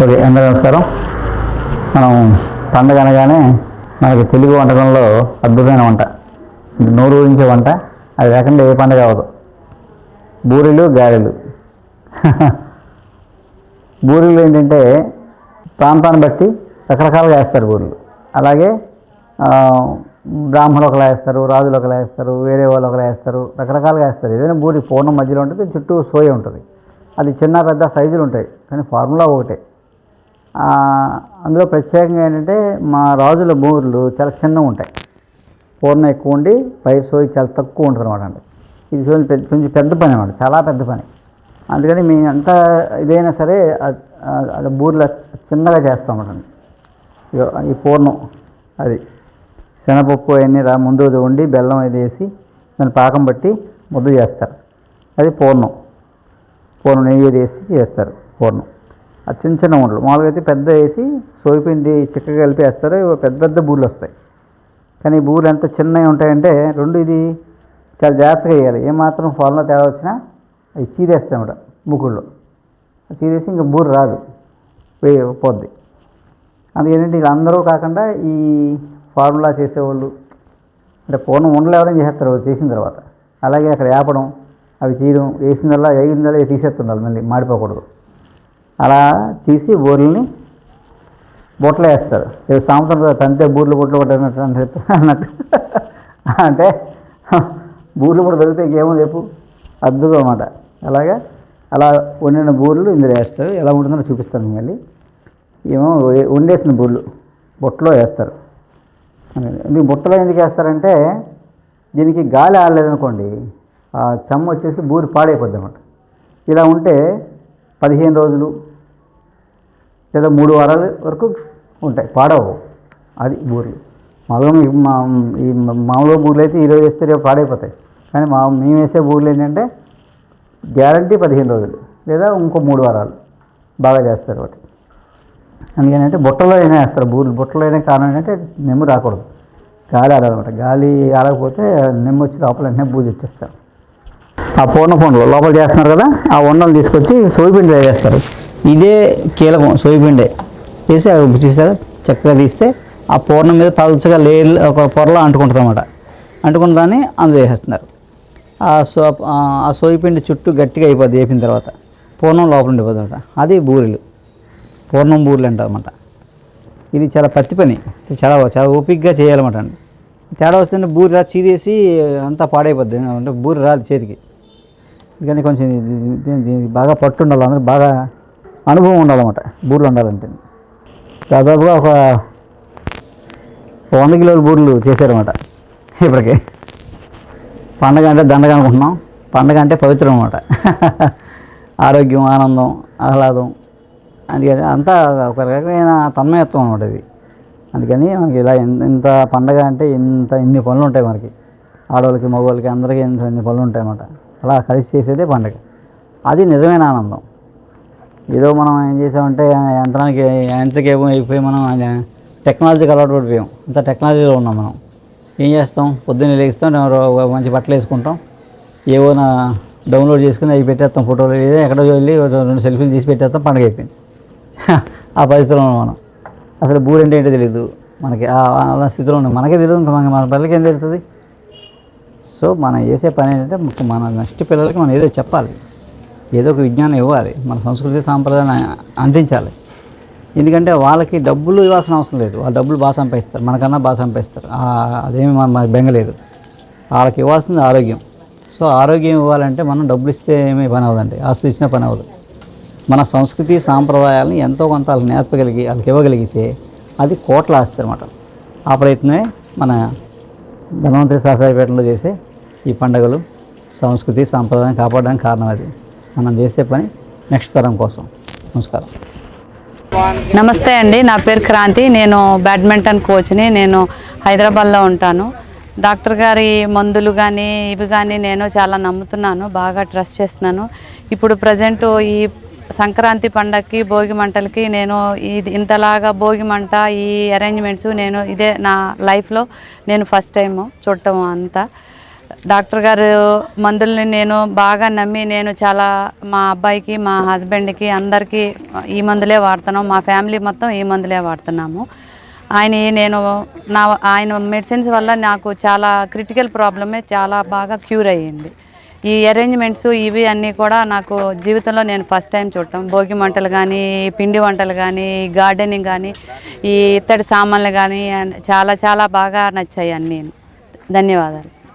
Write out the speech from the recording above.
Okay, అందరూ నమస్కారం. మనం పండుగ అనగానే మనకి తెలుగు వంటకంలో అద్భుతమైన వంట, నోరు ఊరించే వంట, అది లేకుండా ఏ పండుగ అవ్వదు. బూరెలు, గారెలు. బూరెలు ఏంటంటే ప్రాంతాన్ని బట్టి రకరకాలుగా వేస్తారు బూరెలు. అలాగే బ్రాహ్మణులు ఒకలా వేస్తారు, రాజులు ఒకలా వేస్తారు, వేరే వాళ్ళు ఒకలా వేస్తారు, రకరకాలుగా వేస్తారు. ఏదైనా బూరి పూర్ణం మధ్యలో ఉంటుంది, చుట్టూ సోయ ఉంటుంది. అది చిన్న పెద్ద సైజులు ఉంటాయి, కానీ ఫార్ములా ఒకటే. అందులో ప్రత్యేకంగా ఏంటంటే మా రాజుల బూరెలు చాలా చిన్నగా ఉంటాయి, పూర్ణం ఎక్కువ ఉండి పై సోయి చాలా తక్కువ ఉంటుంది అనమాట. అండి ఇది కొంచెం పెద్ద పని అనమాట, చాలా పెద్ద పని. అందుకని మేము ఎంత ఇదైనా సరే అది బూరెలు చిన్నగా చేస్తాం అన్నమాట. ఈ పూర్ణం అది శనగపప్పు అవన్నీ ముందు వండి బెల్లం అది వేసి దాన్ని పాకం బట్టి ముద్ద చేస్తారు. అది పూర్ణం నెయ్యి వేసి చేస్తారు పూర్ణం. అది చిన్న చిన్న ఉండలు మామూలుగా అయితే పెద్ద వేసి సోయిపిండి చిక్కగా కలిపి వేస్తారు, పెద్ద పెద్ద బూరెలు వస్తాయి. కానీ ఈ బూరెలు ఎంత చిన్నవి ఉంటాయంటే ఇది చాలా జాగ్రత్తగా వేయాలి. ఏమాత్రం ఫార్ములా తేడా వచ్చినా అవి చీదేస్తాయి అన్నమాట. ముక్కుల్లో చీదేసి ఇంకా బూరె రాదు, పోద్ది. అందుకేంటంటే వీళ్ళందరూ కాకుండా ఈ ఫార్ములా చేసేవాళ్ళు అంటే పూర్ణం ఉండలు ఎవరైనా చేసేస్తారు చేసిన తర్వాత. అలాగే అక్కడ వేపడం, అవి తీయడం, వేసిందల్లా తీసేస్తుండాలి, మళ్ళీ మాడిపోకూడదు. అలా తీసి బూరెల్ని బొట్టలు వేస్తారు. సాంప్రదాయ తంతే బూరెలు బొట్లు కొట్టినట్టు అన్నట్టు. అంటే బూరెలు కూడా దొరికితే ఇంకేమో చెప్పు, అద్భుతం అన్నమాట. అలా వండిన బూరెలు ఇందులో వేస్తారు. ఎలా ఉంటుందో చూపిస్తాను మళ్ళీ. ఏమో వండేసిన బూరెలు బొట్టలో వేస్తారు. ఇది బుట్టలో ఎందుకు వేస్తారంటే దీనికి గాలి ఆడలేదనుకోండి, ఆ చెమ్మ వచ్చేసి బూరి పాడైపోద్ది అన్నమాట. ఇలా ఉంటే 15 రోజులు లేదా 3 వారాల వరకు ఉంటాయి, పాడవు. అది బూరెలు. మామూలుగా బూరెలు అయితే ఈరోజు వేస్తే రేపు పాడైపోతాయి. కానీ మేము వేసే బూరెలు ఏంటంటే గ్యారంటీ 15 రోజులు లేదా ఇంకో 3 వారాలు బాగా చేస్తారు వాటి. అందుకని బుట్టలో అయినా వేస్తారు బూరెలు. బుట్టలో అయినా కారణం ఏంటంటే నెమ్ము రాకూడదు, గాలి ఆడాలన్నమాట. గాలి ఆడకపోతే నెమ్ము వచ్చి లోపల వెంటనే బూజు వచ్చేస్తారు. ఆ పూర్ణ పండుగ లోపల చేస్తున్నారు కదా, ఆ ఉండలు తీసుకొచ్చి సోయిపిండి వేస్తారు. ఇదే కీలకం, సోయిపిండే వేసి అవి తీస్తారు. చక్కగా తీస్తే ఆ పూర్ణం మీద పలుచగా లేయర్ ఒక పొరలా అంటుకుంటుంది అన్నమాట. అంటుకున్న దాన్ని అందులో వేసేస్తున్నారు. ఆ సోయిపిండి చుట్టూ గట్టిగా అయిపోద్ది వేపిన తర్వాత. పూర్ణం లోపల ఉండిపోతుంది అనమాట. అది బూరెలు, పూర్ణం బూరెలు అంటారు అన్నమాట. ఇది చాలా పత్తి పని, చాలా చాలా ఓపికగా చేయాలన్నమాట. అండి తేడా వస్తుంటే బూరి చీదేసి అంతా పాడైపోద్ది, అంటే బూరి రాదు చేతికి. కానీ కొంచెం బాగా పట్టు ఉండాలి, అందరూ బాగా అనుభవం ఉండాలన్నమాట బూరెలు ఉండాలంటే. దాదాపుగా ఒక 100 కిలోల బూరెలు చేశారన్నమాట ఇప్పటికే. పండగ అంటే దండగా అనుకుంటున్నాం, పండగ అంటే పవిత్రం అన్నమాట. ఆరోగ్యం, ఆనందం, ఆహ్లాదం, అందుకని అంతా ఒక రకమైన తన్మయత్వం అన్నమాట ఇది. అందుకని మనకి ఇలా ఇంత పండగ అంటే ఇన్ని పనులు ఉంటాయి మనకి, ఆడవాళ్ళకి మగవాళ్ళకి అందరికీ ఇన్ని పనులు ఉంటాయి అన్నమాట. అలా కలిసి చేసేదే పండగ. అది నిజమైన ఆనందం. ఏదో మనం ఏం చేసామంటే యంత్రానికి అయిపోయి మనం టెక్నాలజీకి అలవాటు పడిపోయాం. ఇంత టెక్నాలజీలో ఉన్నాం మనం. ఏం చేస్తాం, పొద్దున్నే లేస్తాం, మంచి బట్టలు వేసుకుంటాం, ఏవోనా డౌన్లోడ్ చేసుకుని అవి పెట్టేస్తాం ఫోటోలు, ఏదో ఎక్కడో వెళ్ళి 2 సెల్ఫీలు తీసి పెట్టేస్తాం, పండగ అయిపోయింది. ఆ పరిస్థితిలో మనం అసలు బూరెంటే ఏంటో తెలియదు మనకి. అలా స్థితిలో ఉన్నాం, మనకే తెలియదు, ఇంకా మన పిల్లలకి ఏం తెలుస్తుంది. సో మనం చేసే పని ఏంటంటే మన నెక్స్ట్ పిల్లలకి మనం ఏదో చెప్పాలి, ఏదో ఒక విజ్ఞానం ఇవ్వాలి, మన సంస్కృతి సాంప్రదాయాన్ని అందించాలి. ఎందుకంటే వాళ్ళకి డబ్బులు ఇవ్వాల్సిన అవసరం లేదు, వాళ్ళు డబ్బులు బాగా సంపాదిస్తారు, మనకన్నా బాగా సంపాదిస్తారు, అదేమి మనకు బెంగలేదు. వాళ్ళకి ఇవ్వాల్సింది ఆరోగ్యం. సో ఆరోగ్యం ఇవ్వాలంటే మనం డబ్బులు ఇస్తే ఏమీ పని అవ్వదండి, ఆస్తులు ఇచ్చినా పని అవ్వదు. మన సంస్కృతి సాంప్రదాయాలను ఎంతో కొంత వాళ్ళకి నేర్పగలిగి వాళ్ళకి ఇవ్వగలిగితే అది కోట్ల ఆస్తి అన్నమాట. ఆ ప్రయత్నమే మన ధన్వంతరి శాస్త్రాపేటలో చేసే ఈ పండుగలు, సంస్కృతి సాంప్రదాయాన్ని కాపాడడానికి కారణం అది. మనం చేసే పని నెక్స్ట్ తరం కోసం. నమస్కారం. నమస్తే అండి, నా పేరు క్రాంతి. నేను బ్యాడ్మింటన్ కోచ్ని. నేను హైదరాబాద్లో ఉంటాను. డాక్టర్ గారి మందులు కానీ ఇవి కానీ నేను చాలా నమ్ముతున్నాను, బాగా ట్రస్ట్ చేస్తున్నాను. ఇప్పుడు ప్రజెంట్ ఈ సంక్రాంతి పండగకి, భోగి మంటలకి నేను ఇంతలాగా భోగి మంట, ఈ అరేంజ్మెంట్స్ ఇదే నా లైఫ్లో నేను ఫస్ట్ టైం చూడటం అంతా. డాక్టర్ గారు మందుల్ని నేను బాగా నమ్మి నేను చాలా మా అబ్బాయికి మా హస్బెండ్కి అందరికీ ఈ మందులే వాడుతున్నాం, మా ఫ్యామిలీ మొత్తం ఈ మందులే వాడుతున్నాము. ఆయన మెడిసిన్స్ వల్ల నాకు చాలా క్రిటికల్ ప్రాబ్లమే చాలా బాగా క్యూర్ అయ్యింది. ఈ అరేంజ్మెంట్స్ ఇవి అన్నీ కూడా నాకు జీవితంలో నేను ఫస్ట్ టైం చూడటం. భోగి మంటలు కానీ, పిండి వంటలు కానీ, గార్డెనింగ్ కానీ, ఈ ఇత్తడి సామాన్లు కానీ చాలా చాలా బాగా నచ్చాయి అన్నీ. ధన్యవాదాలు.